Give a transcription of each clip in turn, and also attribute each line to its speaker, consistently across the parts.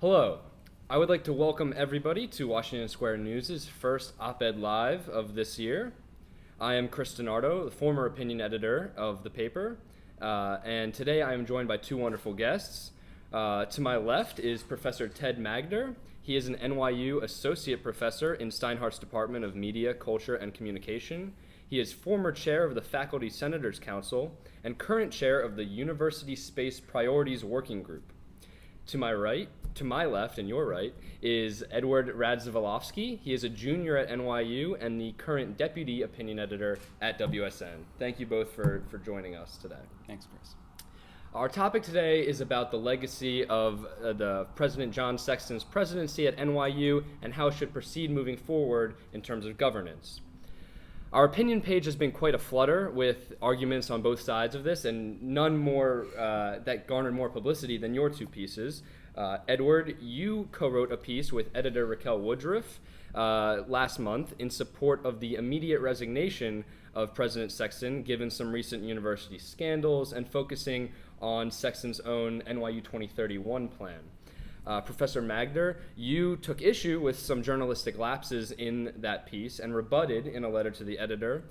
Speaker 1: Hello. I would like to welcome everybody to Washington Square News' first op-ed live of this year. I am Chris Steinhardt, the former opinion editor of the paper, and today I am joined by two wonderful guests. To my left is Professor Ted Magder. He is an NYU associate professor in Steinhardt's Department of Media, Culture, and Communication. He is former chair of the Faculty Senators Council and current chair of the University Space Priorities Working Group. To my left and your right, is Edward Radzivilovskiy. He is a junior at NYU and the current deputy opinion editor at WSN. Thank you both for joining us today.
Speaker 2: Thanks, Chris.
Speaker 1: Our topic today is about the legacy of the President John Sexton's presidency at NYU and how it should proceed moving forward in terms of governance. Our opinion page has been quite a flutter with arguments on both sides of this, and none more that garnered more publicity than your two pieces. Edward, you co-wrote a piece with editor Raquel Woodruff last month in support of the immediate resignation of President Sexton, given some recent university scandals, and focusing on Sexton's own NYU 2031 plan. Professor Magder, you took issue with some journalistic lapses in that piece and rebutted in a letter to the editor,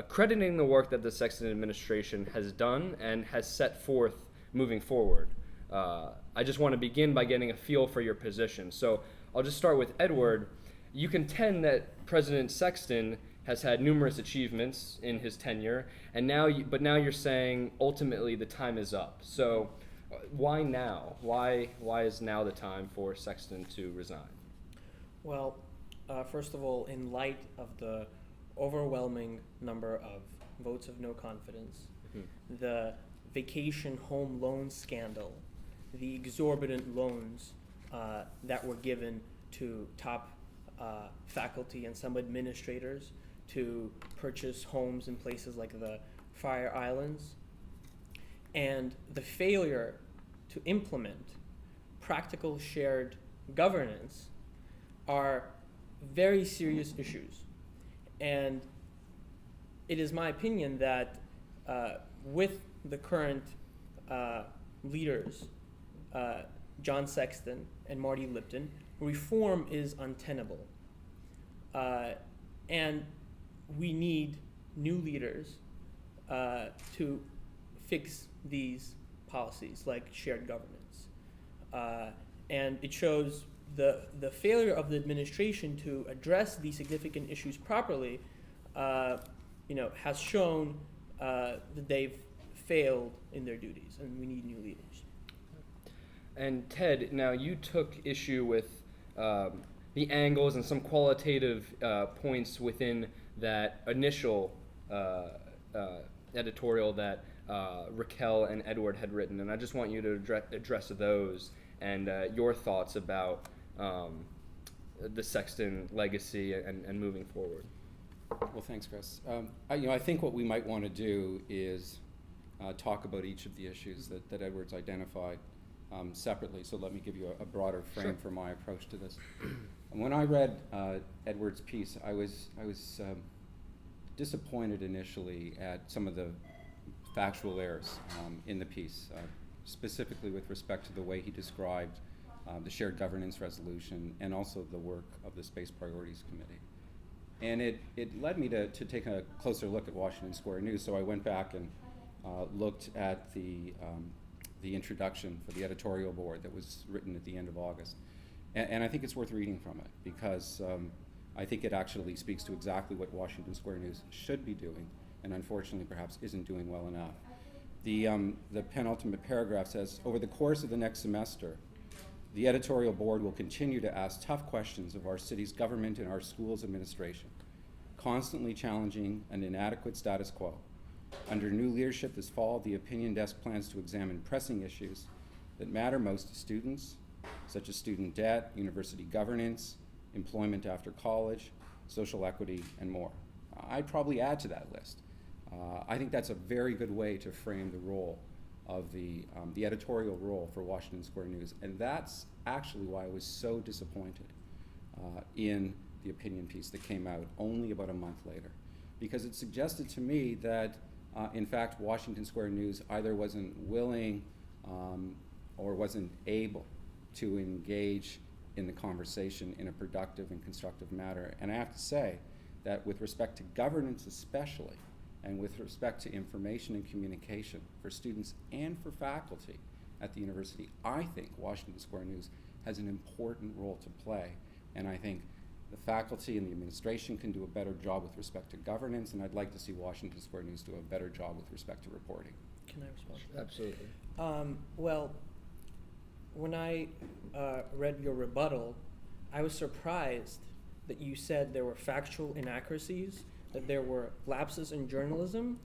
Speaker 1: crediting the work that the Sexton administration has done and has set forth moving forward. I just want to begin by getting a feel for your position. So I'll just start with Edward. You contend that President Sexton has had numerous achievements in his tenure, and now you're saying ultimately the time is up. So why now? Why is now the time for Sexton to resign?
Speaker 3: Well, first of all, in light of the overwhelming number of votes of no confidence, the vacation home loan scandal, the exorbitant loans that were given to top faculty and some administrators to purchase homes in places like the Fire Islands, and the failure to implement practical shared governance are very serious issues. And it is my opinion that with the current leaders, John Sexton and Marty Lipton, reform is untenable. And we need new leaders to fix these policies like shared governance. And it shows the failure of the administration to address these significant issues properly has shown that they've failed in their duties, and we need new leaders.
Speaker 1: And Ted, now you took issue with the angles and some qualitative points within that initial editorial that Raquel and Edward had written, and I just want you to address those and your thoughts about the Sexton legacy and moving forward.
Speaker 2: Well, thanks, Chris. I think what we might want to do is talk about each of the issues that Edward's identified separately. So let me give you a broader frame for my approach to this. When I read Edward's piece, I was disappointed initially at some of the factual errors in the piece, specifically with respect to the way he described the shared governance resolution and also the work of the Space Priorities Committee. And it led me to take a closer look at Washington Square News, so I went back and looked at the introduction for the editorial board that was written at the end of August. And I think it's worth reading from it because I think it actually speaks to exactly what Washington Square News should be doing, and unfortunately perhaps isn't doing well enough. The penultimate paragraph says, over the course of the next semester, the editorial board will continue to ask tough questions of our city's government and our schools' administration, constantly challenging an inadequate status quo. Under new leadership this fall, the opinion desk plans to examine pressing issues that matter most to students, such as student debt, university governance, employment after college, social equity, and more. I'd probably add to that list. I think that's a very good way to frame the role of the editorial role for Washington Square News, and that's actually why I was so disappointed in the opinion piece that came out only about a month later, because it suggested to me that in fact Washington Square News either wasn't willing or wasn't able to engage in the conversation in a productive and constructive manner. And I have to say that with respect to governance especially, and with respect to information and communication for students and for faculty at the university, I think Washington Square News has an important role to play. And I think the faculty and the administration can do a better job with respect to governance, and I'd like to see Washington Square News do a better job with respect to reporting.
Speaker 3: Can I respond to that?
Speaker 1: Absolutely.
Speaker 3: Well, when I read your rebuttal, I was surprised that you said there were factual inaccuracies, that there were lapses in journalism,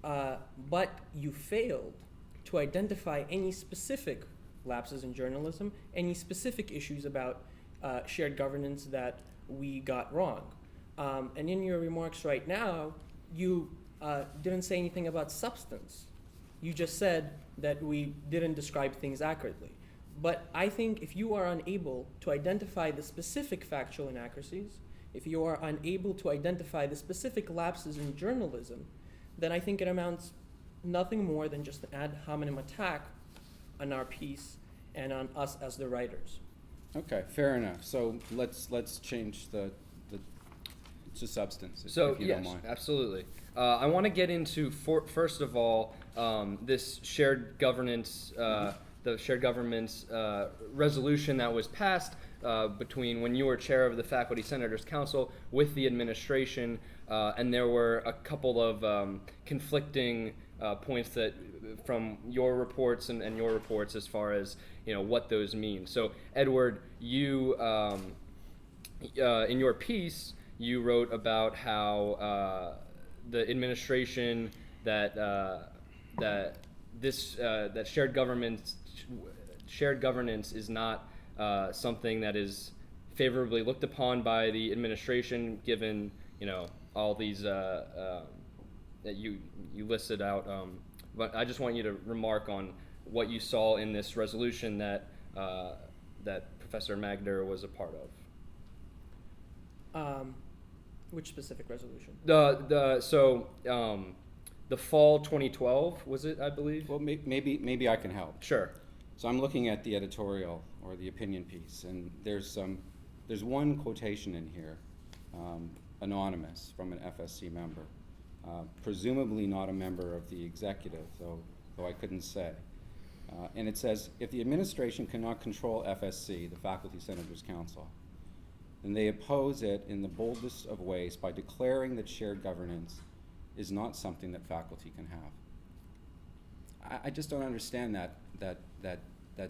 Speaker 3: but you failed to identify any specific lapses in journalism, any specific issues about shared governance that we got wrong. And in your remarks right now, you didn't say anything about substance. You just said that we didn't describe things accurately. But I think if you are unable to identify the specific factual inaccuracies, if you are unable to identify the specific lapses in journalism, then I think it amounts nothing more than just an ad hominem attack on our piece and on us as the writers.
Speaker 2: Okay, fair enough. So let's change the to substance, if you
Speaker 1: yes,
Speaker 2: don't mind.
Speaker 1: Absolutely. I want to get into first of all this shared governance, the shared governance resolution that was passed between when you were chair of the Faculty Senators Council with the administration, and there were a couple of conflicting points that from your reports and your reports as far as what those mean. So Edward, you in your piece you wrote about how the administration that shared governance is not something that is favorably looked upon by the administration, given all these that you listed out. But I just want you to remark on what you saw in this resolution that Professor Magder was a part of.
Speaker 3: Which specific resolution?
Speaker 1: The fall 2012 was it, I believe?
Speaker 2: Well, maybe I can help.
Speaker 1: Sure.
Speaker 2: So I'm looking at the editorial or the opinion piece, and there's one quotation in here, anonymous, from an FSC member, presumably not a member of the executive, though I couldn't say. And it says, if the administration cannot control FSC, the Faculty Senators Council, then they oppose it in the boldest of ways by declaring that shared governance is not something that faculty can have. I just don't understand that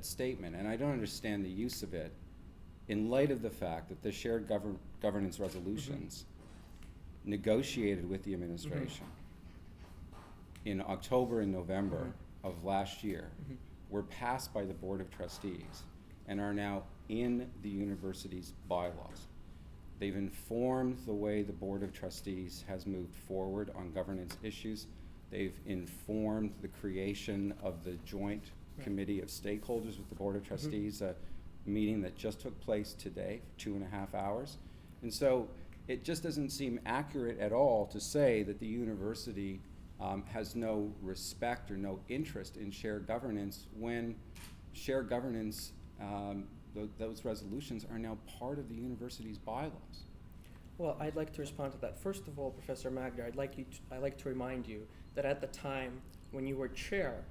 Speaker 2: statement, and I don't understand the use of it in light of the fact that the shared governance resolutions negotiated with the administration in October and November of last year were passed by the Board of Trustees and are now in the university's bylaws. They've informed the way the Board of Trustees has moved forward on governance issues. They've informed the creation of the joint committee of stakeholders with the Board of Trustees, a meeting that just took place today for 2.5 hours. And so it just doesn't seem accurate at all to say that the university has no respect or no interest in shared governance when shared governance, those resolutions are now part of the university's bylaws.
Speaker 3: Well, I'd like to respond to that. First of all, Professor Magder, I'd like to remind you that at the time when you were chair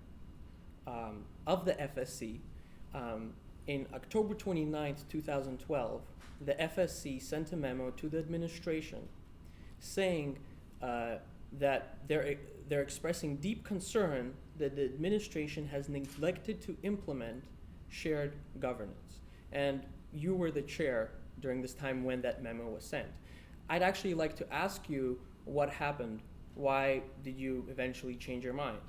Speaker 3: of the FSC, in October 29th, 2012, the FSC sent a memo to the administration saying that they're expressing deep concern that the administration has neglected to implement shared governance. And you were the chair during this time when that memo was sent. I'd actually like to ask you what happened. Why did you eventually change your mind?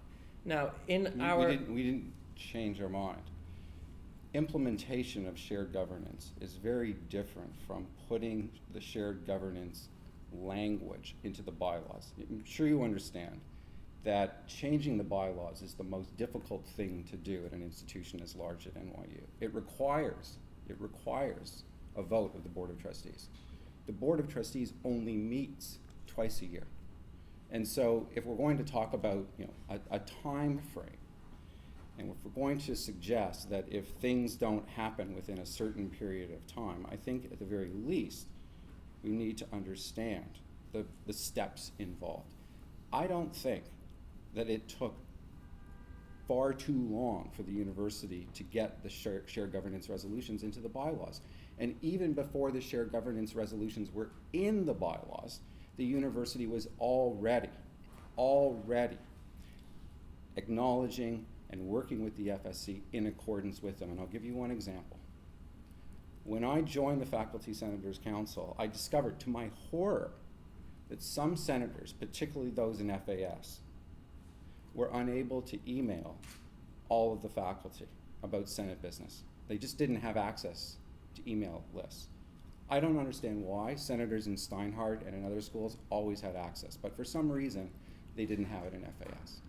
Speaker 3: Now, we
Speaker 2: didn't change our mind. Implementation of shared governance is very different from putting the shared governance language into the bylaws. I'm sure you understand that changing the bylaws is the most difficult thing to do at an institution as large at NYU. It requires a vote of the Board of Trustees. The Board of Trustees only meets twice a year. And so if we're going to talk about a time frame, And if we're going to suggest that if things don't happen within a certain period of time, I think at the very least we need to understand the steps involved. I don't think that it took far too long for the university to get the shared governance resolutions into the bylaws. And even before the shared governance resolutions were in the bylaws, the university was already acknowledging and working with the FSC in accordance with them. And I'll give you one example. When I joined the Faculty Senators Council, I discovered to my horror that some senators, particularly those in FAS, were unable to email all of the faculty about Senate business. They just didn't have access to email lists. I don't understand why. Senators in Steinhardt and in other schools always had access, but for some reason, they didn't have it in FAS.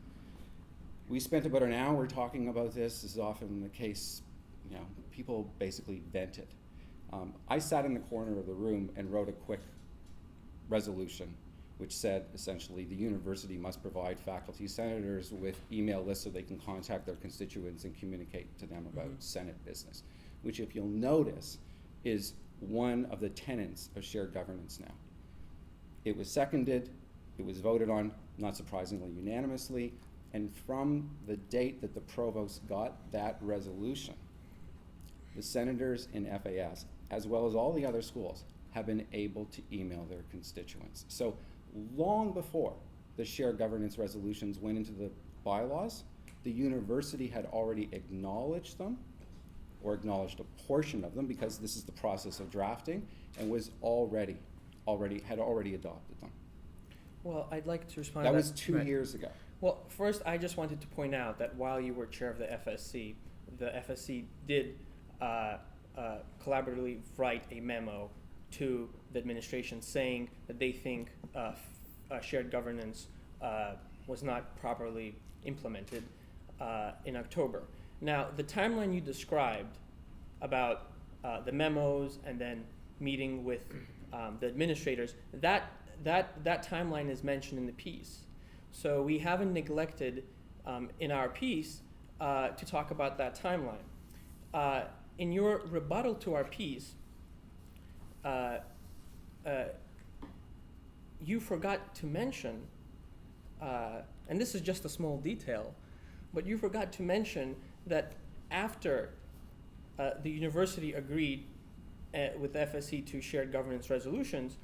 Speaker 2: We spent about an hour talking about this. This is often the case, people basically vented. I sat in the corner of the room and wrote a quick resolution which said essentially the university must provide faculty senators with email lists so they can contact their constituents and communicate to them about Senate business, which, if you'll notice, is one of the tenets of shared governance now. It was seconded, it was voted on, not surprisingly unanimously, and from the date that the provost got that resolution, the senators in FAS, as well as all the other schools, have been able to email their constituents. So long before the shared governance resolutions went into the bylaws, the university had already acknowledged them, or acknowledged a portion of them, because this is the process of drafting, and was already adopted them.
Speaker 3: Well, I'd like to respond
Speaker 2: That
Speaker 3: to that.
Speaker 2: was 2 years ago.
Speaker 3: Well, first, I just wanted to point out that while you were chair of the FSC did collaboratively write a memo to the administration saying that they think shared governance was not properly implemented in October. Now, the timeline you described about the memos and then meeting with the administrators, that timeline is mentioned in the piece. So we haven't neglected in our piece to talk about that timeline. In your rebuttal to our piece, you forgot to mention, and this is just a small detail, but you forgot to mention that after the university agreed with the FSC to shared governance resolutions,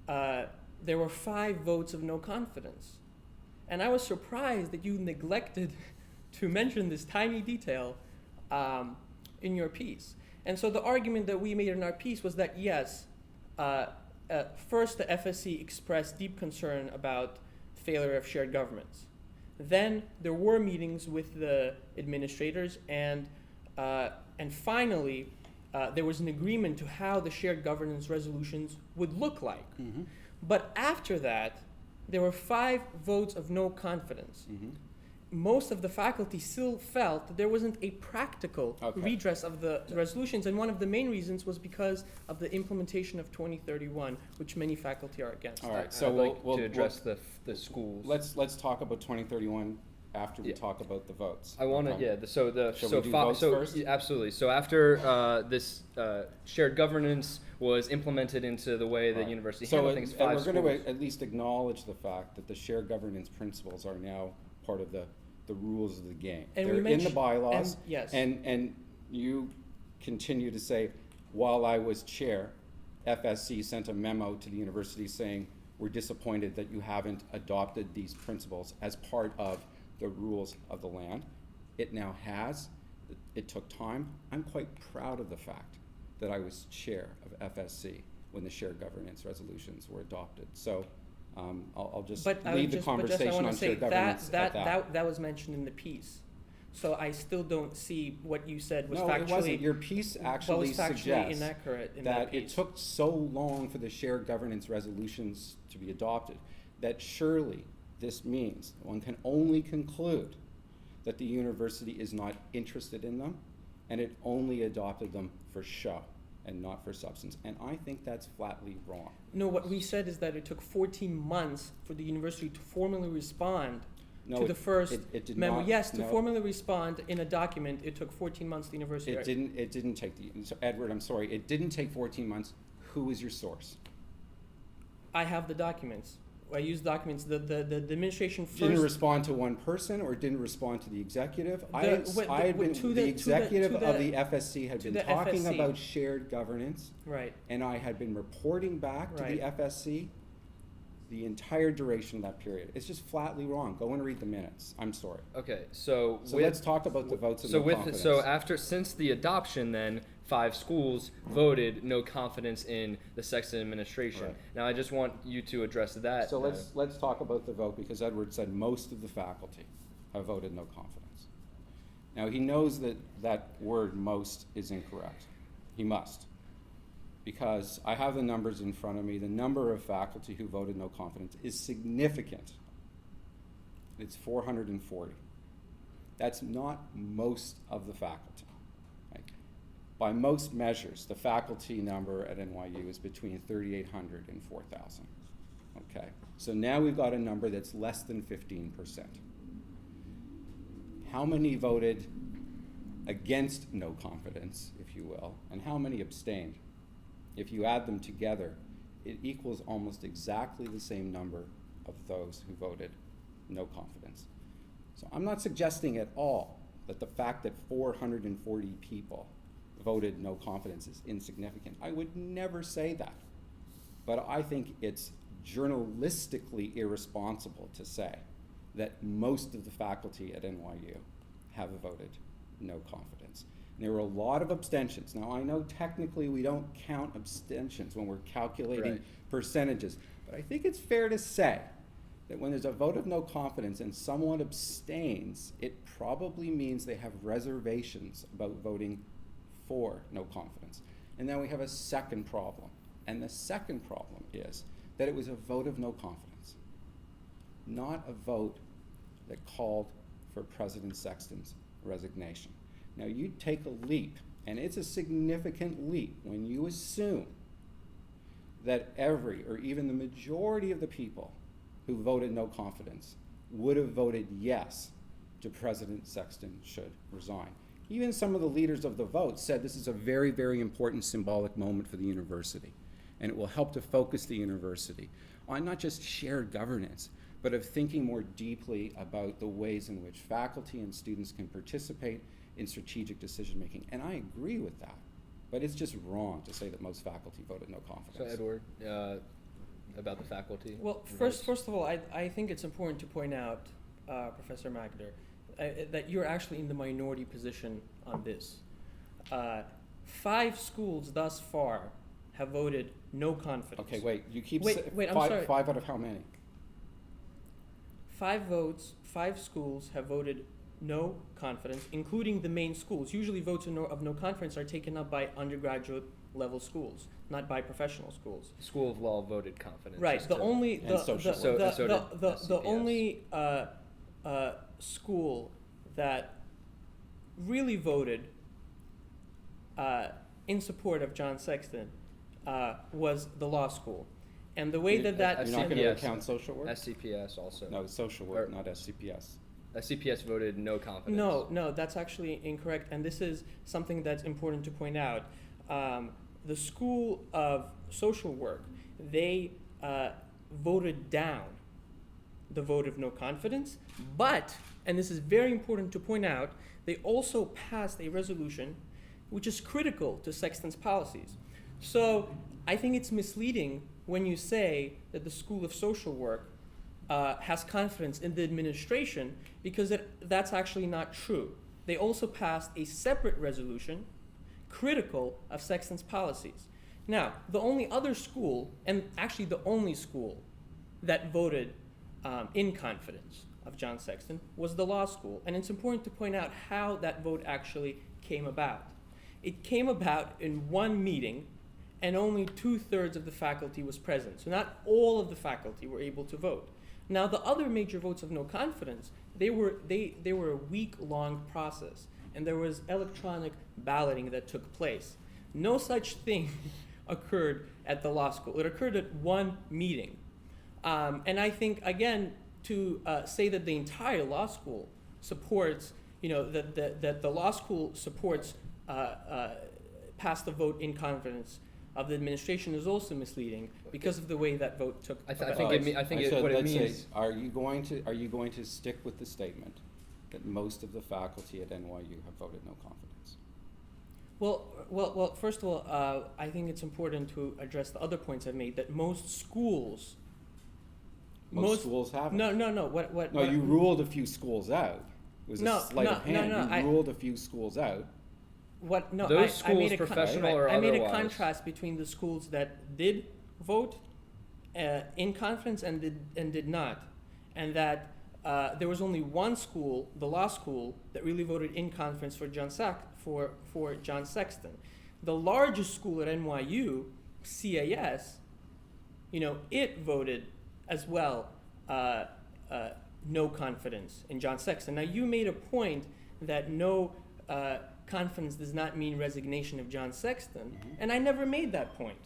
Speaker 3: there were 5 votes of no confidence. And I was surprised that you neglected to mention this tiny detail in your piece. And so the argument that we made in our piece was that, yes, first the FSC expressed deep concern about failure of shared governance. Then there were meetings with the administrators, and finally there was an agreement to how the shared governance resolutions would look like.
Speaker 2: Mm-hmm.
Speaker 3: But after that, there were 5 votes of no confidence.
Speaker 2: Mm-hmm.
Speaker 3: Most of the faculty still felt that there wasn't a practical redress of the resolutions, and one of the main reasons was because of the implementation of 2031, which many faculty are against.
Speaker 2: All right, so
Speaker 1: I'd like
Speaker 2: we'll
Speaker 1: to address the schools.
Speaker 2: Let's talk about 2031 after we talk about the votes.
Speaker 1: I want to,
Speaker 2: Okay.
Speaker 1: Shall
Speaker 2: we do votes first?
Speaker 1: Absolutely. So after this shared governance was implemented into the way that university handled things, 5
Speaker 2: we're
Speaker 1: schools.
Speaker 2: going to at least acknowledge the fact that the shared governance principles are now part of the rules of the game.
Speaker 3: And
Speaker 2: they're in the bylaws,
Speaker 3: and, yes.
Speaker 2: and you continue to say, while I was chair, FSC sent a memo to the university saying, we're disappointed that you haven't adopted these principles as part of the rules of the land. It now has. It took time. I'm quite proud of the fact that I was chair of FSC when the shared governance resolutions were adopted. So I'll just leave the conversation on shared governance at that.
Speaker 3: That was mentioned in the piece. So I still don't see what you said was
Speaker 2: no,
Speaker 3: factually.
Speaker 2: it wasn't. Your piece actually suggests
Speaker 3: inaccurate in
Speaker 2: that
Speaker 3: piece.
Speaker 2: it took so long for the shared governance resolutions to be adopted that surely this means one can only conclude that the university is not interested in them, and it only adopted them for show and not for substance. And I think that's flatly wrong.
Speaker 3: No, what we said is that it took 14 months for the university to formally respond
Speaker 2: No,
Speaker 3: to the first
Speaker 2: it did
Speaker 3: memo.
Speaker 2: not.
Speaker 3: Yes, to
Speaker 2: No.
Speaker 3: formally respond in a document, it took 14 months. The university.
Speaker 2: It didn't take so Edward, I'm sorry. It didn't take 14 months. Who is your source?
Speaker 3: I have the documents. I use documents. The administration first
Speaker 2: Didn't respond to one person or didn't respond to the executive? The executive of the FSC had been talking
Speaker 3: FSC.
Speaker 2: about shared governance,
Speaker 3: Right.
Speaker 2: and I had been reporting back to the
Speaker 3: Right.
Speaker 2: FSC the entire duration of that period. It's just flatly wrong. Go and read the minutes. I'm sorry.
Speaker 1: Okay, so
Speaker 2: Let's talk about the votes of no confidence.
Speaker 1: Since the adoption, then 5 schools voted no confidence in the Sexton administration.
Speaker 2: Right.
Speaker 1: Now, I just want you to address that.
Speaker 2: So let's talk about the vote, because Edward said most of the faculty have voted no confidence. Now, he knows that that word "most" is incorrect. He must, because I have the numbers in front of me. The number of faculty who voted no confidence is significant. It's 440. That's not most of the faculty. Right? By most measures, the faculty number at NYU is between 3,800 and 4,000. Okay, so now we've got a number that's less than 15%. How many voted against no confidence, if you will, and how many abstained? If you add them together, it equals almost exactly the same number of those who voted no confidence. So I'm not suggesting at all that the fact that 440 people voted no confidence is insignificant. I would never say that. But I think it's journalistically irresponsible to say that most of the faculty at NYU have voted no confidence. And there were a lot of abstentions. Now, I know technically we don't count abstentions when we're calculating percentages, but I think it's fair to say that when there's a vote of no confidence and someone abstains, it probably means they have reservations about voting for no confidence. And then we have a second problem. And the second problem is that it was a vote of no confidence, not a vote that called for President Sexton's resignation. Now, you take a leap, and it's a significant leap when you assume that every, or even the majority of the people who voted no confidence would have voted yes to President Sexton should resign. Even some of the leaders of the vote said this is a very, very important symbolic moment for the university, and it will help to focus the university on not just shared governance, but of thinking more deeply about the ways in which faculty and students can participate in strategic decision making. And I agree with that, but it's just wrong to say that most faculty voted no confidence.
Speaker 1: So Edward, about the faculty?
Speaker 3: Well, first of all, I think it's important to point out, Professor Magder, that you're actually in the minority position on this. 5 schools thus far have voted no confidence.
Speaker 2: Okay, wait, you keep
Speaker 3: wait, I'm sorry.
Speaker 2: 5 out of how many?
Speaker 3: 5 votes, 5 schools have voted no confidence, including the main schools. Usually votes of no confidence are taken up by undergraduate level schools, not by professional schools.
Speaker 1: School of Law voted confidence.
Speaker 3: Right. The only school that really voted in support of John Sexton was the law school. And the way
Speaker 2: You're
Speaker 3: that
Speaker 2: not going to account social work?
Speaker 1: SCPS also.
Speaker 2: No, social work, not SCPS.
Speaker 1: SCPS voted no confidence.
Speaker 3: No, that's actually incorrect, and this is something that's important to point out. The School of Social Work, they voted down the vote of no confidence, but, and this is very important to point out, they also passed a resolution which is critical to Sexton's policies. So I think it's misleading when you say that the School of Social Work has confidence in the administration, because that's actually not true. They also passed a separate resolution critical of Sexton's policies. Now, the only other school, and actually the only school that voted in confidence of John Sexton, was the law school. And it's important to point out how that vote actually came about. It came about in one meeting, and only 2/3 of the faculty was present. So not all of the faculty were able to vote. Now, the other major votes of no confidence, they were a week-long process, and there was electronic balloting that took place. No such thing occurred at the law school. It occurred at one meeting. And I think, again, say that the entire law school supports, that the law school supports pass the vote in confidence of the administration is also misleading because of the way that vote took.
Speaker 1: I think what it means.
Speaker 2: Are you going to stick with the statement that most of the faculty at NYU have voted no confidence?
Speaker 3: Well. First of all, I think it's important to address the other points I've made. That most schools.
Speaker 2: Most schools haven't.
Speaker 3: No.
Speaker 2: You ruled a few schools out. It was a sleight of hand. You ruled a few schools out.
Speaker 1: Those schools, professional or
Speaker 3: I made a
Speaker 1: otherwise.
Speaker 3: contrast between the schools that did vote in confidence and did not, and that there was only one school, the law school, that really voted in confidence for John Sexton. The largest school at NYU, CAS, it voted as well no confidence in John Sexton. Now you made a point that no confidence does not mean resignation of John Sexton, and I never made that point.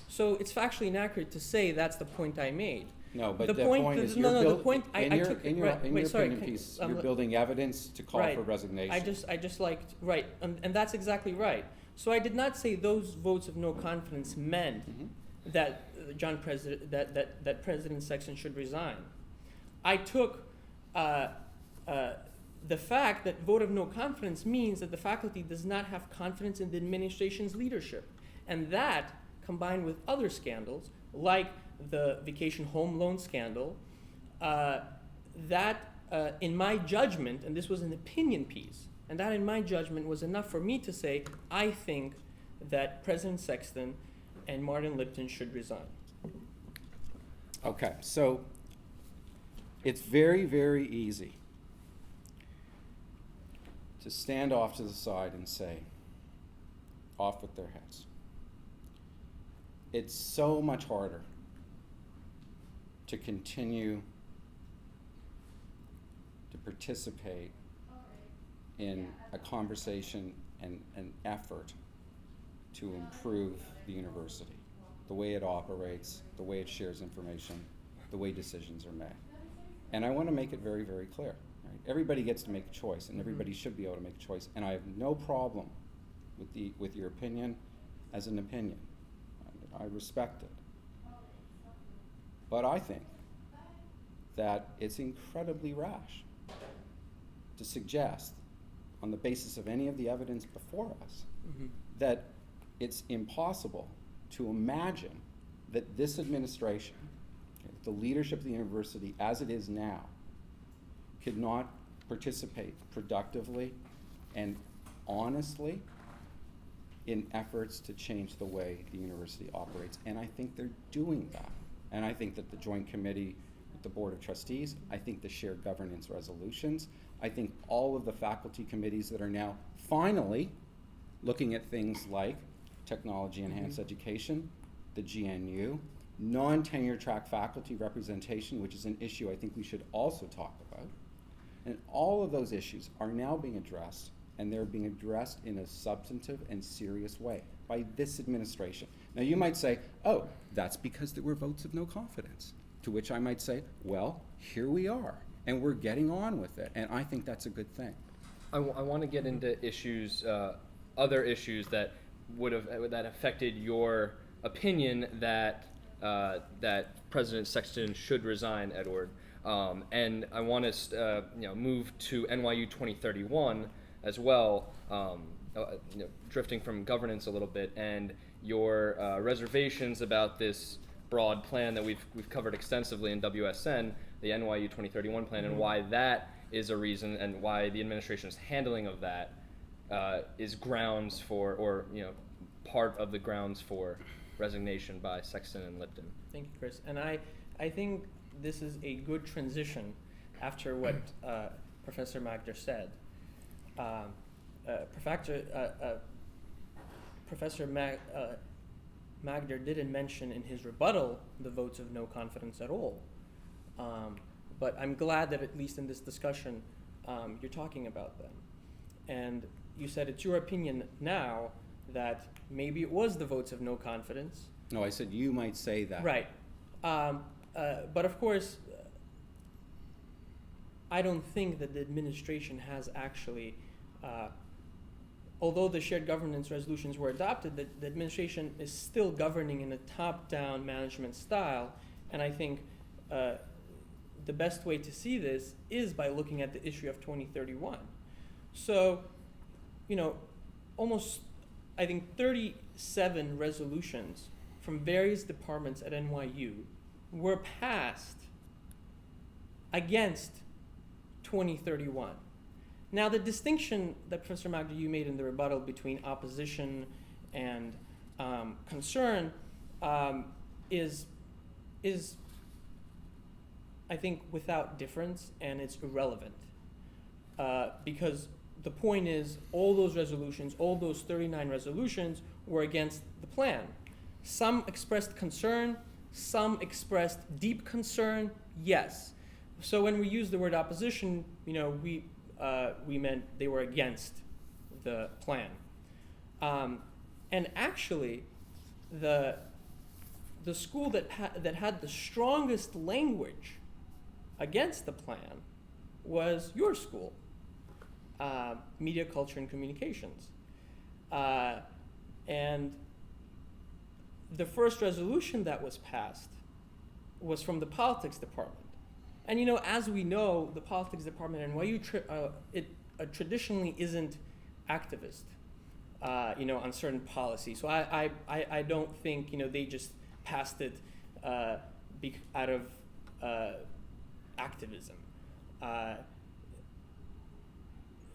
Speaker 3: So it's factually inaccurate to say that's the point I made.
Speaker 2: No, but the point is you're building you're building evidence to call for resignation.
Speaker 3: I just liked and that's exactly right. So I did not say those votes of no confidence meant that that President Sexton should resign. I took the fact that vote of no confidence means that the faculty does not have confidence in the administration's leadership. And that, combined with other scandals, like the vacation home loan scandal, in my judgment, and this was an opinion piece, and that in my judgment was enough for me to say, I think that President Sexton and Martin Lipton should resign.
Speaker 2: Okay, so it's very, very easy to stand off to the side and say, off with their heads. It's so much harder to continue to participate in a conversation and an effort to improve the university, the way it operates, the way it shares information, the way decisions are made. And I want to make it very, very clear. Right? Everybody gets to make a choice, and everybody should be able to make a choice. And I have no problem with your opinion as an opinion. I respect it. But I think that it's incredibly rash to suggest, on the basis of any of the evidence before us, that it's impossible to imagine that this administration, the leadership of the university as it is now, could not participate productively and honestly in efforts to change the way the university operates. And I think they're doing that. And I think that the Joint Committee with the Board of Trustees, I think the shared governance resolutions, I think all of the faculty committees that are now finally looking at things like technology enhanced education, the GNU, non-tenure track faculty representation, which is an issue I think we should also talk about. And all of those issues are now being addressed, and they're being addressed in a substantive and serious way by this administration. Now you might say, oh, that's because there were votes of no confidence. To which I might say, well, here we are, and we're getting on with it, and I think that's a good thing.
Speaker 1: I want to get into issues, other issues that that affected your opinion that President Sexton should resign, Edward. And I want to move to NYU 2031 as well, drifting from governance a little bit, and your reservations about this broad plan that we've covered extensively in WSN, the NYU 2031 plan, and why that is a reason, and why the administration's handling of that is grounds for, or part of the grounds for resignation by Sexton and Lipton.
Speaker 3: Thank you, Chris. And I think this is a good transition after what Professor Magder said. Professor Magder didn't mention in his rebuttal the votes of no confidence at all. But I'm glad that at least in this discussion you're talking about them. And you said it's your opinion now that maybe it was the votes of no confidence.
Speaker 2: No, I said you might say that.
Speaker 3: Right. But of course, I don't think that the administration has actually, although the shared governance resolutions were adopted, the administration is still governing in a top-down management style. And I think the best way to see this is by looking at the issue of 2031. So, almost, I think, 37 resolutions from various departments at NYU were passed against 2031. Now, the distinction that Professor Magder, you made in the rebuttal between opposition and concern is, I think, without difference, and it's irrelevant. Because the point is, all those resolutions, all those 39 resolutions, were against the plan. Some expressed concern, some expressed deep concern, yes. So when we use the word opposition, we meant they were against the plan. And actually, the school that had the strongest language against the plan was your school, Media, Culture, and Communications. And the first resolution that was passed was from the politics department. And as we know, the politics department at NYU traditionally isn't activist, on certain policies. So I don't think they just passed it out of activism.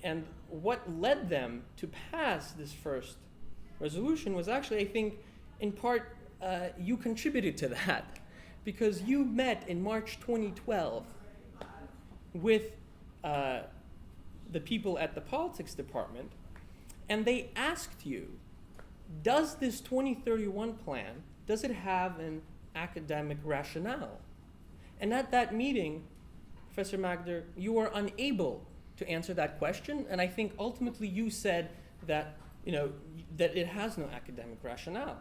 Speaker 3: And what led them to pass this first resolution was actually, I think, in part, you contributed to that, because you met in March 2012 with the people at the politics department, and they asked you, does this 2031 plan, does it have an academic rationale? And at that meeting, Professor Magder, you were unable to answer that question, and I think ultimately you said that, that it has no academic rationale.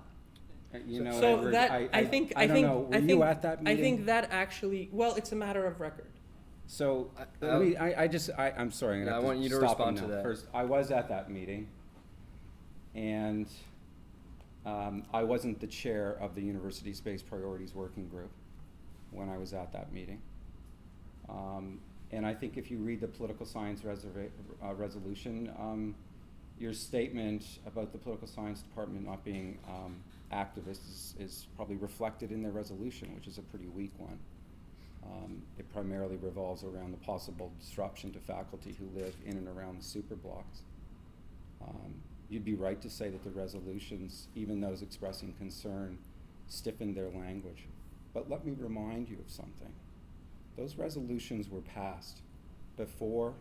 Speaker 2: So Edward,
Speaker 3: that
Speaker 2: I don't know. Were you at that meeting?
Speaker 3: I think that actually, well, it's a matter of record.
Speaker 2: So I'm sorry.
Speaker 1: I want you to respond to that.
Speaker 2: First, I was at that meeting, and I wasn't the chair of the University Space Priorities Working Group when I was at that meeting. And I think if you read the political science resolution, your statement about the political science department not being activists is probably reflected in their resolution, which is a pretty weak one. It primarily revolves around the possible disruption to faculty who live in and around the superblocks. You'd be right to say that the resolutions, even those expressing concern, stiffened their language. But let me remind you of something. Those resolutions were passed before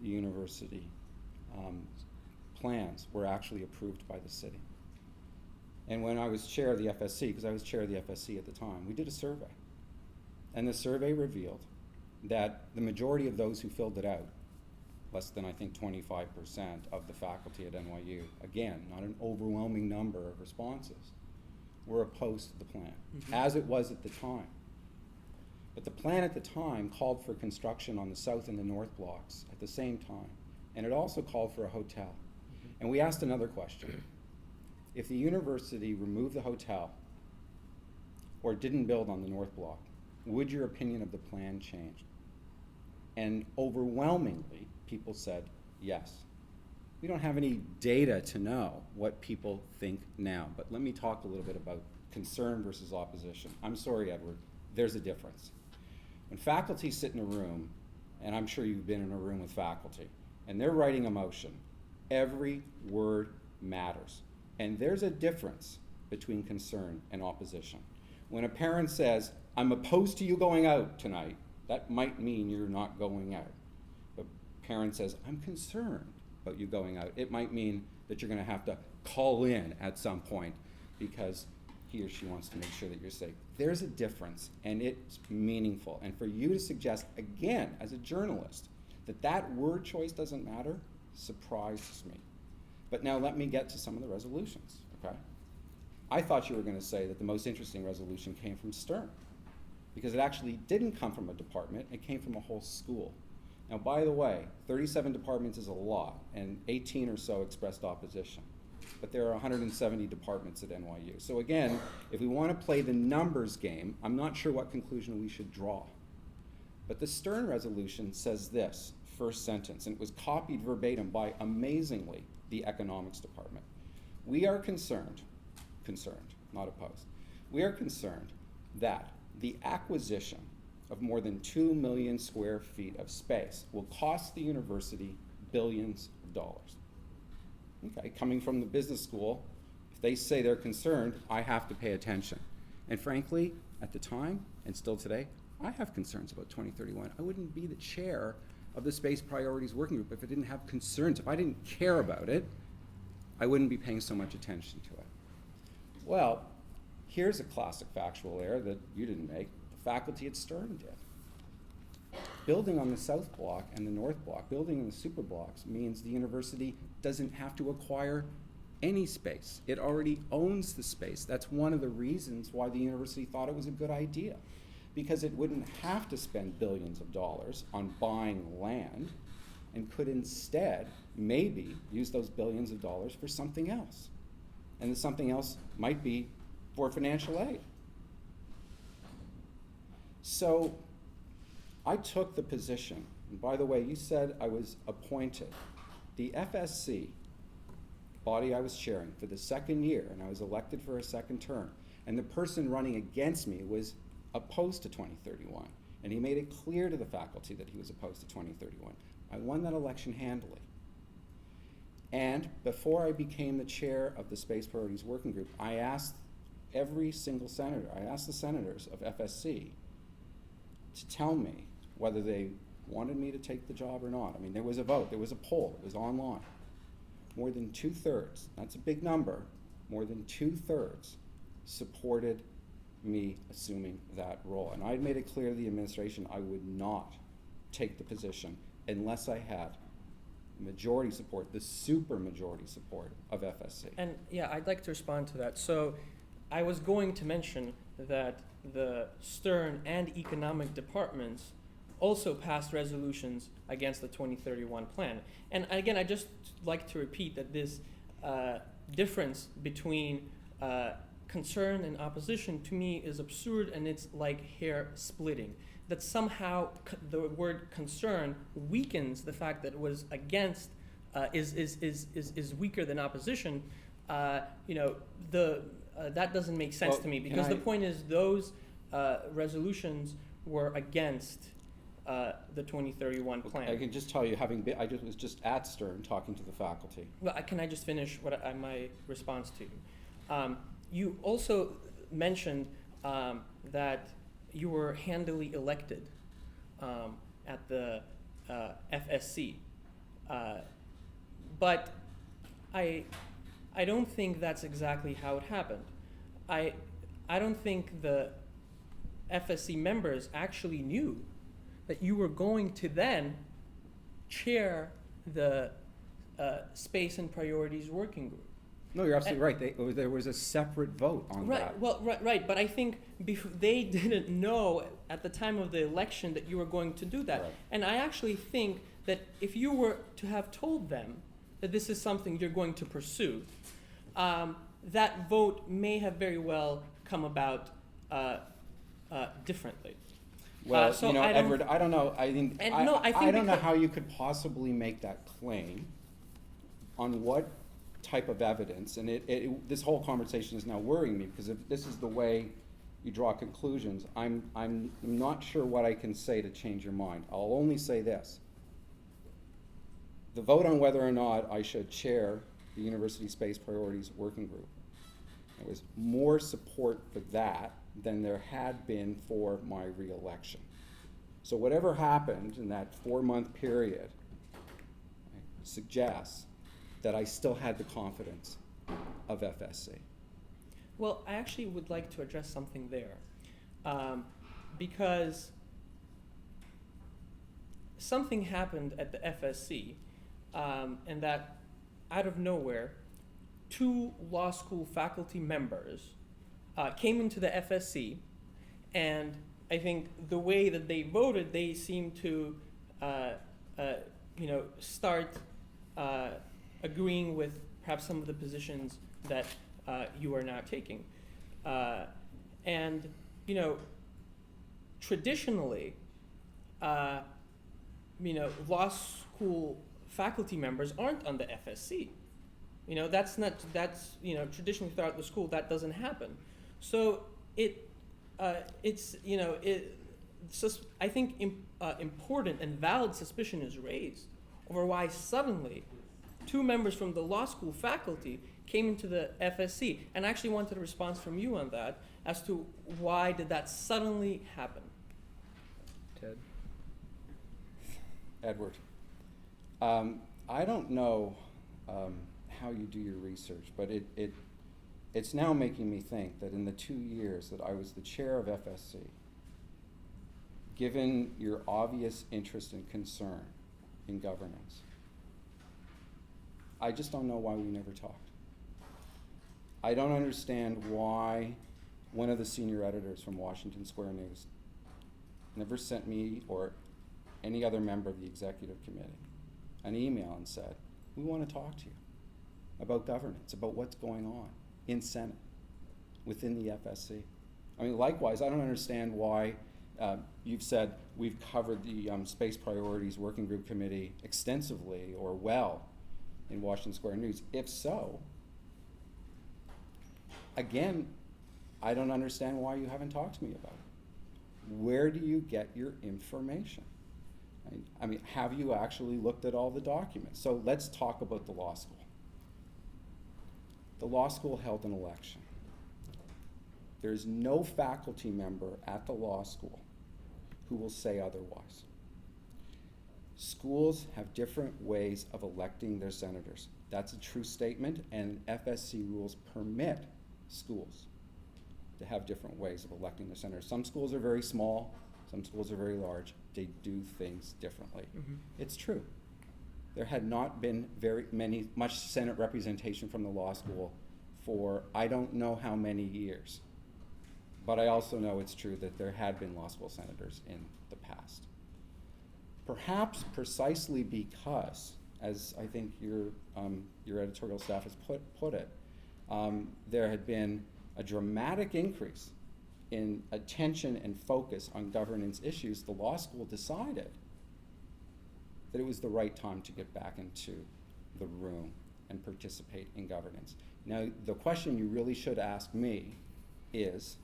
Speaker 2: the university plans were actually approved by the city. And when I was chair of the FSC, because I was chair of the FSC at the time, we did a survey. And the survey revealed that the majority of those who filled it out, less than I think 25% of the faculty at NYU, again, not an overwhelming number of responses, were opposed to the plan, as it was at the time. But the plan at the time called for construction on the south and the north blocks at the same time. And it also called for a hotel. And we asked another question. If the university removed the hotel or didn't build on the north block, would your opinion of the plan change? And overwhelmingly, people said yes. We don't have any data to know what people think now, but let me talk a little bit about concern versus opposition. I'm sorry, Edward, there's a difference. When faculty sit in a room, and I'm sure you've been in a room with faculty, and they're writing a motion, every word matters. And there's a difference between concern and opposition. When a parent says, I'm opposed to you going out tonight, that might mean you're not going out. But a parent says, I'm concerned about you going out, it might mean that you're going to have to call in at some point because he or she wants to make sure that you're safe. There's a difference, and it's meaningful. And for you to suggest, again, as a journalist, that that word choice doesn't matter, surprises me. But now let me get to some of the resolutions, okay? I thought you were going to say that the most interesting resolution came from Stern, because it actually didn't come from a department, it came from a whole school. Now, by the way, 37 departments is a lot, and 18 or so expressed opposition. But there are 170 departments at NYU. So again, if we want to play the numbers game, I'm not sure what conclusion we should draw. But the Stern resolution says this, first sentence, and it was copied verbatim by, amazingly, the economics department. We are concerned, not opposed, we are concerned that the acquisition of more than 2 million square feet of space will cost the university billions of dollars. Okay, coming from the business school, if they say they're concerned, I have to pay attention. And frankly, at the time, and still today, I have concerns about 2031. I wouldn't be the chair of the Space Priorities Working Group if I didn't have concerns. If I didn't care about it, I wouldn't be paying so much attention to it. Well, here's a classic factual error that you didn't make. The faculty at Stern did. Building on the South Block and the North Block, building in the super blocks, means the university doesn't have to acquire any space. It already owns the space. That's one of the reasons why the university thought it was a good idea, because it wouldn't have to spend billions of dollars on buying land and could instead maybe use those billions of dollars for something else. And the something else might be for financial aid. So I took the position, and by the way, you said I was appointed. The FSC, body I was chairing, for the second year, and I was elected for a second term, and the person running against me was opposed to 2031, and he made it clear to the faculty that he was opposed to 2031. I won that election handily. And before I became the chair of the Space Priorities Working Group, I asked every single senator, I asked the senators of FSC to tell me whether they wanted me to take the job or not. I mean, there was a vote, there was a poll, it was online. More than 2/3, that's a big number, more than 2/3 supported me assuming that role. And I had made it clear to the administration I would not take the position unless I had majority support, the super majority support of FSC.
Speaker 3: And yeah, I'd like to respond to that. So I was going to mention that the Stern and economic departments also passed resolutions against the 2031 plan. And again, I just like to repeat that this difference between concern and opposition to me is absurd, and it's like hair splitting. That somehow the word concern weakens the fact that it was against is weaker than opposition. That doesn't make sense to me, because the point is those resolutions were against the 2031 plan.
Speaker 2: I can just tell you, I was just at Stern talking to the faculty.
Speaker 3: Well, can I just finish what my response to you? You also mentioned that you were handily elected at the FSC, but I don't think that's exactly how it happened. I don't think the FSC members actually knew that you were going to then chair the Space and Priorities Working Group.
Speaker 2: No, you're absolutely right. There was a separate vote on that.
Speaker 3: Right. But I think they didn't know at the time of the election that you were going to do that. Right. And I actually think that if you were to have told them that this is something you're going to pursue, that vote may have very well come about differently.
Speaker 2: Well, Edward, I don't know. I don't know how you could possibly make that claim. On what type of evidence? And this whole conversation is now worrying me, because if this is the way you draw conclusions, I'm not sure what I can say to change your mind. I'll only say this. The vote on whether or not I should chair the University Space Priorities Working Group, there was more support for that than there had been for my re-election. So whatever happened in that 4-month period suggests that I still had the confidence of FSC.
Speaker 3: Well, I actually would like to address something there, because something happened at the FSC, and that out of nowhere, 2 law school faculty members came into the FSC, and I think the way that they voted, they seemed to start agreeing with perhaps some of the positions that you are now taking. And traditionally, law school faculty members aren't on the FSC. Traditionally throughout the school that doesn't happen. So I think important and valid suspicion is raised over why suddenly 2 members from the law school faculty came into the FSC, and I actually wanted a response from you on that as to why did that suddenly happen?
Speaker 1: Ted?
Speaker 2: Edward, I don't know how you do your research, but it's now making me think that in the 2 years that I was the chair of FSC, given your obvious interest and concern in governance, I just don't know why we never talked. I don't understand why one of the senior editors from Washington Square News never sent me or any other member of the executive committee an email and said, we want to talk to you about governance, about what's going on in Senate, within the FSC. I mean, likewise, I don't understand why you've said we've covered the Space Priorities Working Group Committee extensively or well in Washington Square News. If so, again, I don't understand why you haven't talked to me about it. Where do you get your information? I mean, have you actually looked at all the documents? So let's talk about the law school. The law school held an election. There's no faculty member at the law school who will say otherwise. Schools have different ways of electing their senators. That's a true statement, and FSC rules permit schools to have different ways of electing their senators. Some schools are very small, some schools are very large. They do things differently. Mm-hmm. It's true. There had not been much Senate representation from the law school for I don't know how many years. But I also know it's true that there had been law school senators in the past. Perhaps precisely because, as I think your editorial staff has put it, there had been a dramatic increase in attention and focus on governance issues, the law school decided that it was the right time to get back into the room and participate in governance. Now, the question you really should ask me is,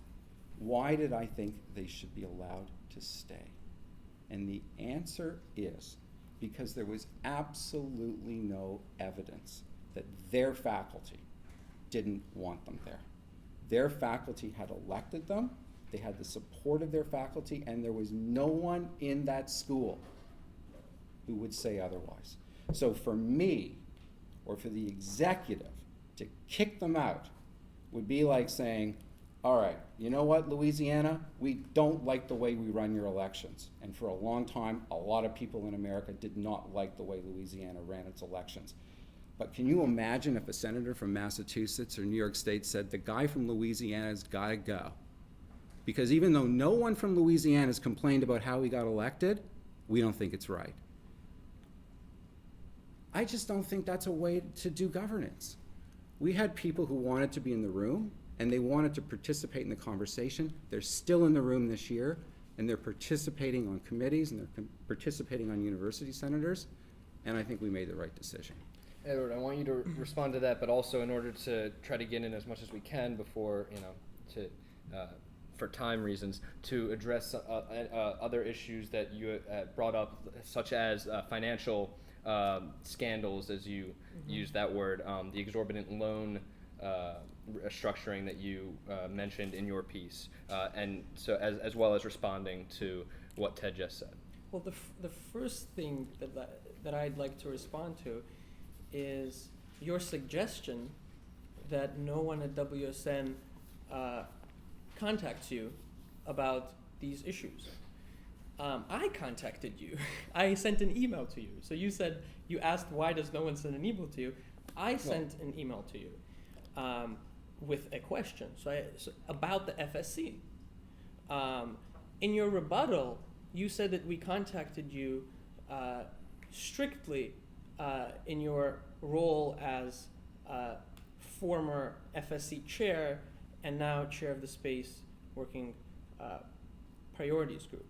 Speaker 2: why did I think they should be allowed to stay? And the answer is because there was absolutely no evidence that their faculty didn't want them there. Their faculty had elected them, they had the support of their faculty, and there was no one in that school who would say otherwise. So for me, or for the executive, to kick them out would be like saying, all right, you know what, Louisiana, we don't like the way we run your elections. And for a long time, a lot of people in America did not like the way Louisiana ran its elections. But can you imagine if a senator from Massachusetts or New York State said, the guy from Louisiana's got to go? Because even though no one from Louisiana has complained about how he got elected, we don't think it's right. I just don't think that's a way to do governance. We had people who wanted to be in the room, and they wanted to participate in the conversation. They're still in the room this year, and they're participating on committees, and they're participating on university senators, and I think we made the right decision.
Speaker 1: Edward, I want you to respond to that, but also in order to try to get in as much as we can before, for time reasons, to address other issues that you brought up, such as financial scandals, as you used that word, the exorbitant loan structuring that you mentioned in your piece, and so as well as responding to what Ted just said.
Speaker 3: Well, the first thing that I'd like to respond to is your suggestion that no one at WSN contacts you about these issues. I contacted you. I sent an email to you. So you asked why does no one send an email to you. I sent an email to you with a question about the FSC. In your rebuttal, you said that we contacted you strictly in your role as former FSC chair and now chair of the Space Working Priorities Group.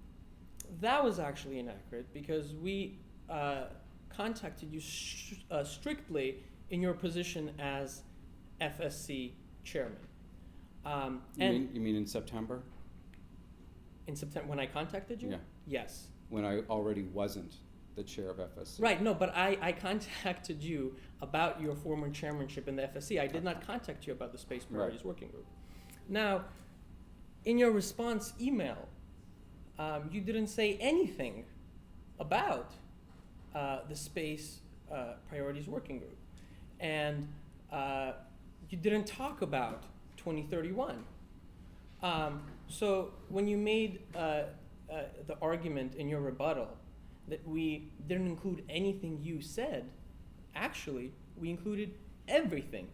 Speaker 3: That was actually inaccurate because we contacted you strictly in your position as FSC chairman.
Speaker 2: You mean in September?
Speaker 3: In September, when I contacted you?
Speaker 2: Yeah.
Speaker 3: Yes.
Speaker 2: When I already wasn't the chair of FSC.
Speaker 3: Right, no, but I contacted you about your former chairmanship in the FSC. I did not contact you about the Space Priorities Working Group. Now, in your response email, you didn't say anything about the Space Priorities Working Group. And you didn't talk about 2031. So when you made the argument in your rebuttal that we didn't include anything you said, actually, we included everything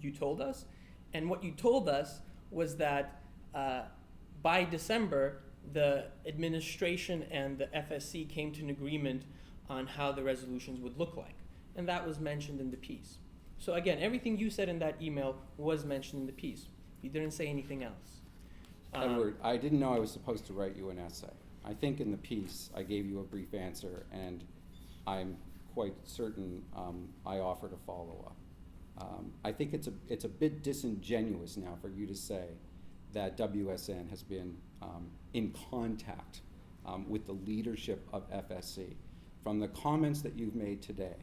Speaker 3: you told us. And what you told us was that by December, the administration and the FSC came to an agreement on how the resolutions would look like. And that was mentioned in the piece. So again, everything you said in that email was mentioned in the piece. You didn't say anything else.
Speaker 2: Edward, I didn't know I was supposed to write you an essay. I think in the piece I gave you a brief answer, and I'm quite certain I offered a follow-up. I think it's a bit disingenuous now for you to say that WSN has been in contact with the leadership of FSC. From the comments that you've made today,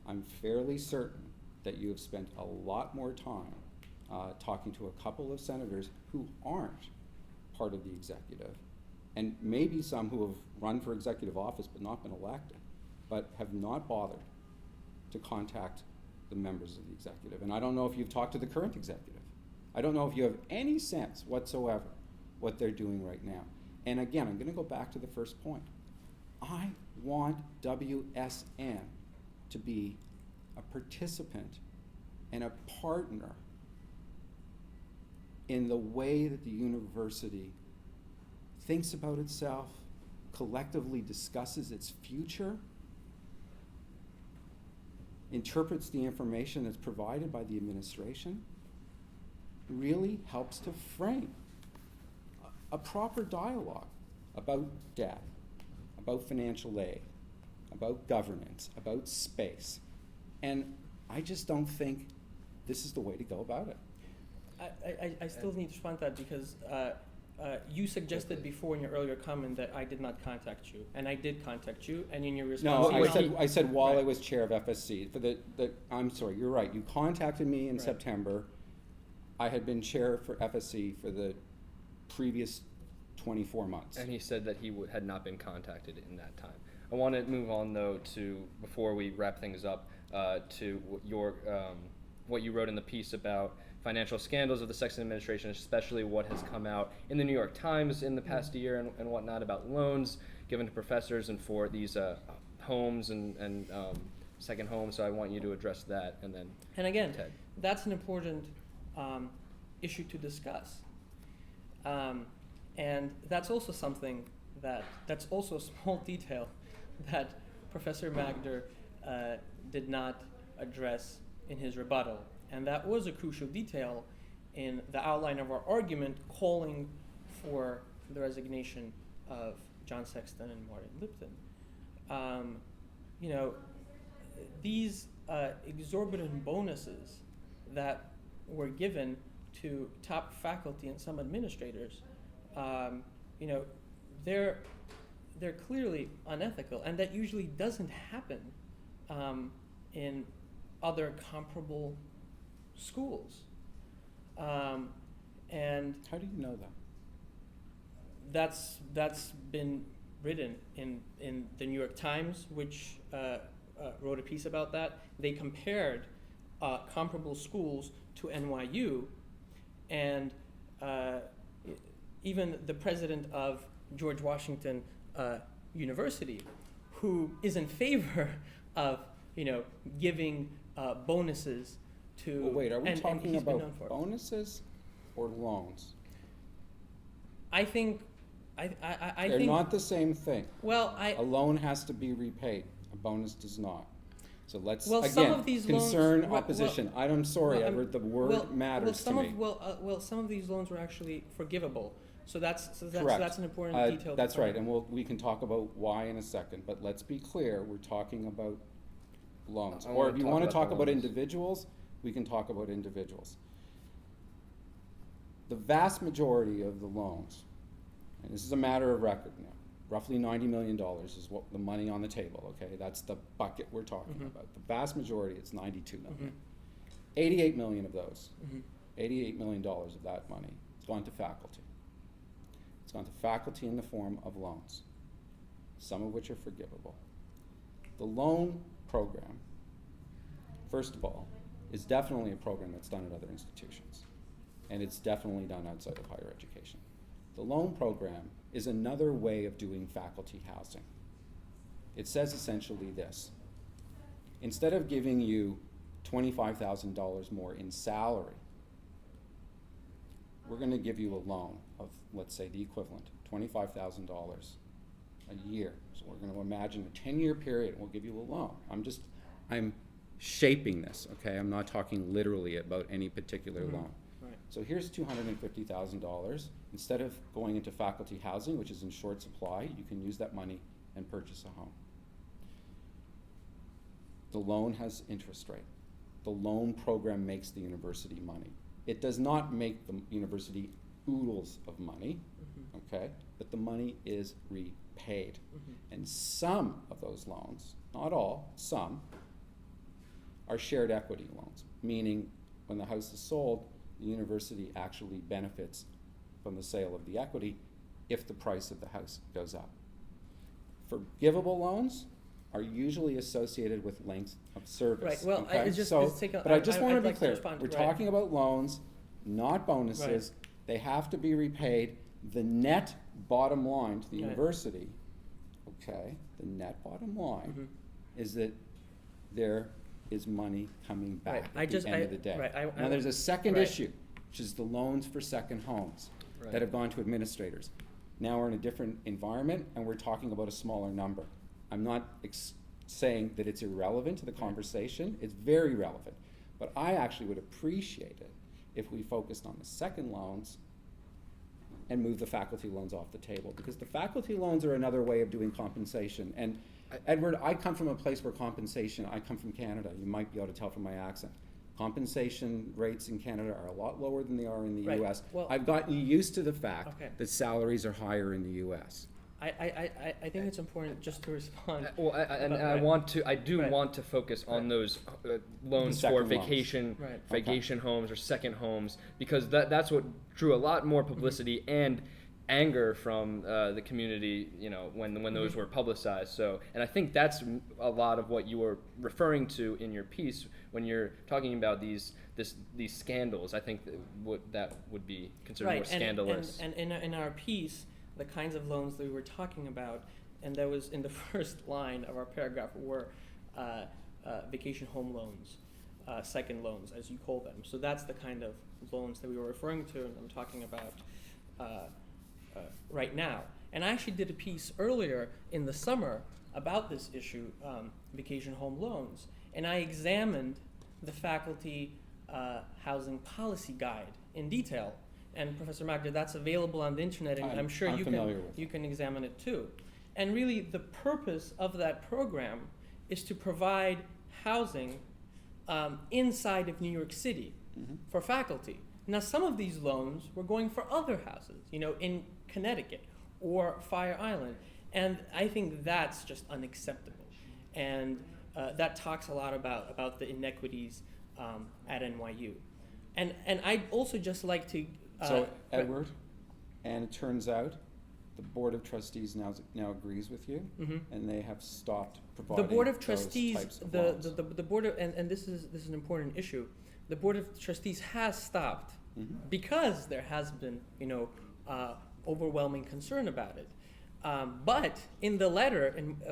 Speaker 2: I'm fairly certain that you have spent a lot more time talking to a couple of senators who aren't part of the executive, and maybe some who have run for executive office but not been elected, but have not bothered to contact the members of the executive. And I don't know if you've talked to the current executive. I don't know if you have any sense whatsoever what they're doing right now. And again, I'm going to go back to the first point. I want WSN to be a participant and a partner in the way that the university thinks about itself, collectively discusses its future, interprets the information that's provided by the administration, really helps to frame a proper dialogue about debt, about financial aid, about governance, about space. And I just don't think this is the way to go about it.
Speaker 3: I still need to respond to that because you suggested before in your earlier comment that I did not contact you, and I did contact you, and in your response,
Speaker 2: no, I said while I was chair of FSC. I'm sorry, you're right. You contacted me in September. I had been chair for FSC for the previous 24 months.
Speaker 1: And he said that he had not been contacted in that time. I want to move on, though, to, before we wrap things up, to what you wrote in the piece about financial scandals of the Sexton administration, especially what has come out in the New York Times in the past year and whatnot about loans given to professors and for these homes and second homes. So I want you to address that, and then
Speaker 3: again,
Speaker 1: Ted.
Speaker 3: That's an important issue to discuss. And that's also something that's also a small detail that Professor Magder did not address in his rebuttal. And that was a crucial detail in the outline of our argument calling for the resignation of John Sexton and Martin Lipton. These exorbitant bonuses that were given to top faculty and some administrators, they're clearly unethical, and that usually doesn't happen in other comparable schools. And
Speaker 2: how do you know that?
Speaker 3: That's been written in the New York Times, which wrote a piece about that. They compared comparable schools to NYU, and even the president of George Washington University, who is in favor of giving bonuses to.
Speaker 2: Well, wait, are we talking about
Speaker 3: bonuses
Speaker 2: or loans?
Speaker 3: I think
Speaker 2: they're not the same thing.
Speaker 3: Well,
Speaker 2: a loan has to be repaid. A bonus does not. So let's,
Speaker 3: Well, some
Speaker 2: again,
Speaker 3: of these
Speaker 2: concern,
Speaker 3: loans, well,
Speaker 2: opposition. I'm sorry,
Speaker 3: well,
Speaker 2: Edward, the word matters to me.
Speaker 3: Some of these loans were actually forgivable. So that's
Speaker 2: Correct.
Speaker 3: an important detail.
Speaker 2: That's right, and we can talk about why in a second, but let's be clear, we're talking about loans. Or if you want to talk about individuals, we can talk about individuals. The vast majority of the loans, and this is a matter of record now, roughly $90 million is what the money on the table, okay? That's the bucket we're talking about. The vast majority, it's $92 million. 88 million of those, $88 million of that money has gone to faculty. It's gone to faculty in the form of loans, some of which are forgivable. The loan program, first of all, is definitely a program that's done at other institutions, and it's definitely done outside of higher education. The loan program is another way of doing faculty housing. It says essentially this: instead of giving you $25,000 more in salary, we're going to give you a loan of, let's say, the equivalent, $25,000 a year. So we're going to imagine a 10-year period, and we'll give you a loan. I'm shaping this, okay? I'm not talking literally about any particular loan.
Speaker 3: Right.
Speaker 2: So here's $250,000. Instead of going into faculty housing, which is in short supply, you can use that money and purchase a home. The loan has interest rate. The loan program makes the university money. It does not make the university oodles of money, okay? But the money is repaid. And some of those loans, not all, some, are shared equity loans, meaning when the house is sold, the university actually benefits from the sale of the equity if the price of the house goes up. Forgivable loans are usually associated with length of service.
Speaker 3: Right. Well,
Speaker 2: okay?
Speaker 3: I just
Speaker 2: but I just want to be
Speaker 3: like
Speaker 2: clear.
Speaker 3: Respond.
Speaker 2: We're
Speaker 3: Right.
Speaker 2: talking about loans, not bonuses.
Speaker 3: Right.
Speaker 2: They have to be repaid. The net bottom line to the
Speaker 3: Right.
Speaker 2: university, okay, the net bottom line is that there is money coming back at the end of the day.
Speaker 3: Right.
Speaker 2: Now there's a second
Speaker 3: Right.
Speaker 2: issue, which is the loans for second homes
Speaker 1: Right.
Speaker 2: that have gone to administrators. Now we're in a different environment, and we're talking about a smaller number. I'm not saying that it's irrelevant to the conversation. It's very relevant. But I actually would appreciate it if we focused on the second loans and move the faculty loans off the table, because the faculty loans are another way of doing compensation. And Edward, I come from a place where compensation, I come from Canada. You might be able to tell from my accent. Compensation rates in Canada are a lot lower than they are in the
Speaker 3: Right.
Speaker 2: US.
Speaker 3: Well,
Speaker 2: I've gotten used to the fact
Speaker 3: Okay.
Speaker 2: that salaries are higher in the US.
Speaker 3: I think it's important just to respond.
Speaker 1: Well, I
Speaker 3: Right.
Speaker 1: want to. I do
Speaker 3: Right.
Speaker 1: want to focus on
Speaker 3: Right.
Speaker 1: those loans
Speaker 2: second
Speaker 1: for
Speaker 2: loans.
Speaker 1: vacation,
Speaker 3: Right.
Speaker 1: vacation homes or second homes, because that's what drew a lot more publicity and anger from the community. You know, when those were publicized. So, and I think that's a lot of what you were referring to in your piece when you're talking about these scandals. I think that would be considered more scandalous.
Speaker 3: And in our piece, the kinds of loans that we were talking about, and that was in the first line of our paragraph, were vacation home loans, second loans, as you call them. So that's the kind of loans that we were referring to, and I'm talking about right now. And I actually did a piece earlier in the summer about this issue, vacation home loans, and I examined the faculty housing policy guide in detail. And Professor Magder, that's available on the internet, and I'm sure you can examine it too. And really, the purpose of that program is to provide housing inside of New York City for faculty. Now, some of these loans were going for other houses, in Connecticut or Fire Island, and I think that's just unacceptable. And that talks a lot about the inequities at NYU. And I'd also just like to.
Speaker 2: So, Edward, and it turns out the Board of Trustees now agrees with you, and they have stopped providing
Speaker 3: the Board of
Speaker 2: those
Speaker 3: Trustees,
Speaker 2: types of loans.
Speaker 3: the Board of, and this is an important issue. The Board of Trustees has stopped because there has been, overwhelming concern about it. But in the letter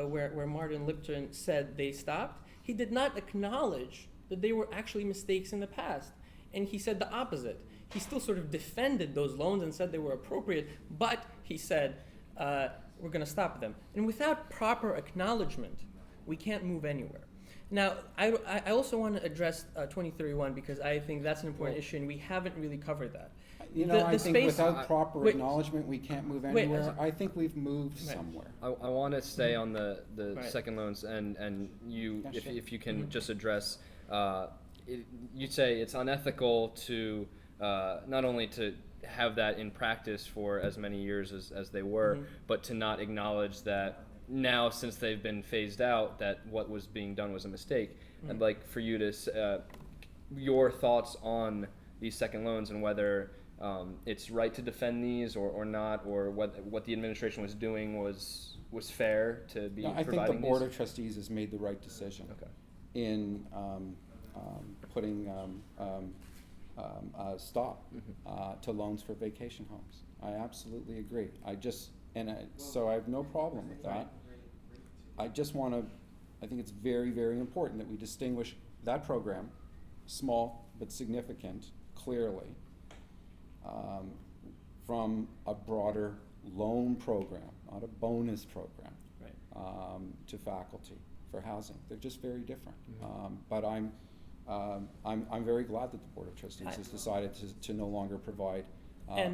Speaker 3: where Martin Lipton said they stopped, he did not acknowledge that they were actually mistakes in the past. And he said the opposite. He still sort of defended those loans and said they were appropriate, but he said, we're going to stop them. And without proper acknowledgement, we can't move anywhere. Now, I also want to address 2031 because I think that's an important issue, and we haven't really covered that.
Speaker 2: You know, I think
Speaker 3: space,
Speaker 2: without proper
Speaker 3: wait,
Speaker 2: acknowledgement, we can't move
Speaker 3: wait,
Speaker 2: anywhere. I think we've moved
Speaker 3: Right.
Speaker 2: somewhere.
Speaker 1: I want to stay on the
Speaker 3: Right.
Speaker 1: second loans, and you,
Speaker 2: Yeah, sure.
Speaker 1: if you can just address, you say it's unethical to not only to have that in practice for as many years as they were, but to not acknowledge that now, since they've been phased out, that what was being done was a mistake. I'd like for you to, your thoughts on these second loans and whether it's right to defend these or not, or what the administration was doing was fair to be
Speaker 2: No, I
Speaker 1: providing
Speaker 2: think the Board
Speaker 1: these?
Speaker 2: of Trustees has made the right decision
Speaker 1: Okay.
Speaker 2: in putting a stop to loans for vacation homes. I absolutely agree. So I have no problem with that. I just want to, I think it's very, very important that we distinguish that program, small but significant, clearly, from a broader loan program, not a bonus program,
Speaker 3: Right.
Speaker 2: to faculty for housing. They're just very different. But I'm very glad that the Board of Trustees has decided to no longer provide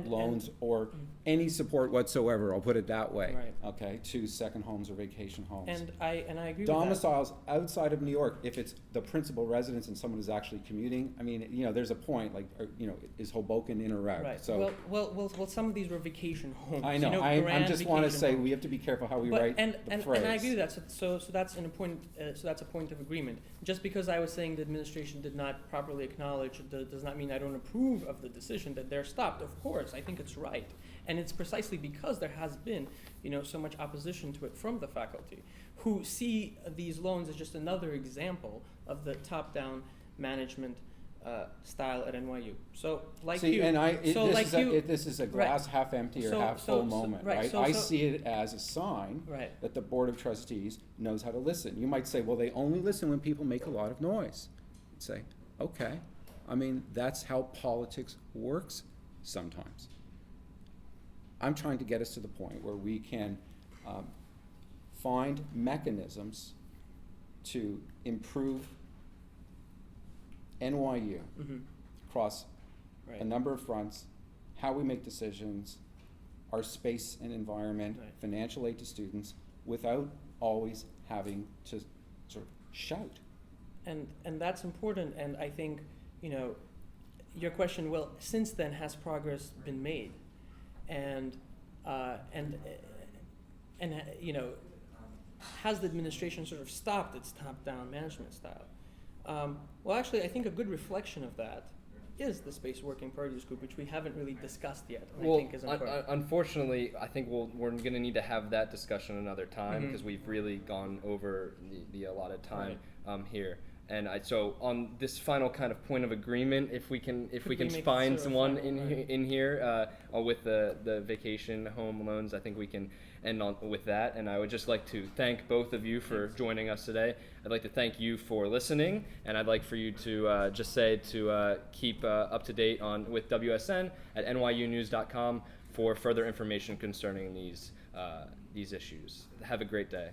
Speaker 2: loans or any support whatsoever, I'll put it that way,
Speaker 3: Right.
Speaker 2: okay, to second homes or vacation homes.
Speaker 3: And I agree
Speaker 2: Domiciles outside of New York, if it's the principal residence and someone is actually commuting, I mean, you know, there's a point, like, is Hoboken in or
Speaker 3: with
Speaker 2: out?
Speaker 3: that. Right.
Speaker 2: So,
Speaker 3: Well, some of these were vacation homes.
Speaker 2: I know, I just want to say, we have to be careful how we write the phrase.
Speaker 3: And I agree with that. So that's an important. So that's a point of agreement. Just because I was saying the administration did not properly acknowledge does not mean I don't approve of the decision that they're stopped. Of course, I think it's right, and it's precisely because there has been, so much opposition to it from the faculty, who see these loans as just another example of the top-down management style at NYU. So, like
Speaker 2: See,
Speaker 3: you,
Speaker 2: and
Speaker 3: this
Speaker 2: is a glass half empty or half full moment, right? I see it as a sign
Speaker 3: Right.
Speaker 2: that the Board of Trustees knows how to listen. You might say, well, they only listen when people make a lot of noise. You'd say, okay. I mean, that's how politics works sometimes. I'm trying to get us to the point where we can find mechanisms to improve NYU across
Speaker 3: Right.
Speaker 2: a number of fronts, how we make decisions, our space and environment,
Speaker 3: Right.
Speaker 2: financial aid to students, without always having to sort of shout.
Speaker 3: And that's important, and I think, your question, well, since then, has progress been made? And has the administration sort of stopped its top-down management style? Well, actually, I think a good reflection of that is the Space Working Parties Group, which we haven't really discussed yet, and I think is important.
Speaker 1: Unfortunately, I think we're going to need to have that discussion another time because we've really gone over the allotted time here. And so on this final kind of point of agreement, if we can
Speaker 3: make
Speaker 1: find
Speaker 3: sort of
Speaker 1: someone
Speaker 3: final, right.
Speaker 1: in here with the vacation home loans, I think we can end on with that. And I would just like to thank both of you for joining us today. I'd like to thank you for listening, and I'd like for you to just say to keep up to date with WSN at nyunews.com for further information concerning these issues. Have a great day.